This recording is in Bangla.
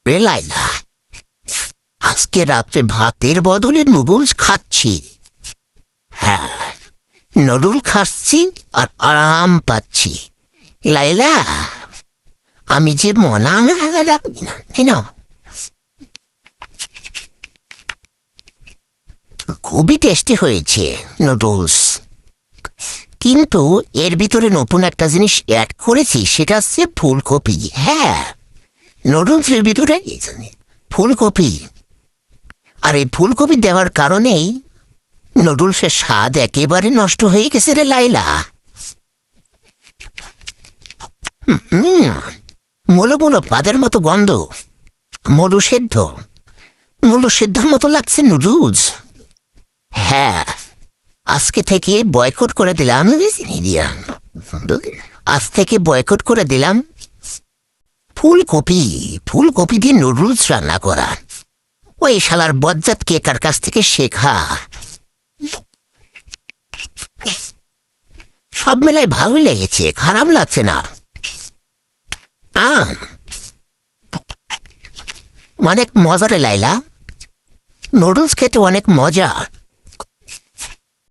রে লাইলা, আজকে রাত্রে ভাতের বদলে নুডলস খাচ্ছি। হ্যাঁ, নুডল খাচ্ছি আর আরাম পাচ্ছি। লাইলা, আমি যে মনা রাখবি না, তাই না? খুবই টেস্টি হয়েছে নুডলস, কিন্তু এর ভিতরে নতুন একটা জিনিস অ্যাড করেছি, সেটা হচ্ছে ফুলকপি। হ্যাঁ, নুডলসের ভিতরে ফুলকপি, আর এই ফুলকপি দেওয়ার কারণেই নুডলসের স্বাদ একেবারে নষ্ট হয়ে গেছে রে লাইলা। মলো মলো পাদের মতো গন্ধ, মধু সেদ্ধ, মধু সেদ্ধর মতো লাগছে নুডলস। হ্যাঁ, আজকে থেকে বয়কট করে দিলাম, আজ থেকে বয়কট করে দিলাম ফুলকপি। ফুলকপি দিয়ে নুডলস রান্না করা। ওই শালার বজ্জাত কেকার কাছ থেকে শেখা। সব মেলায় ভালো লেগেছে, খারাপ লাগছে না। অনেক মজা রে লাইলা, নুডলস খেতে অনেক মজা।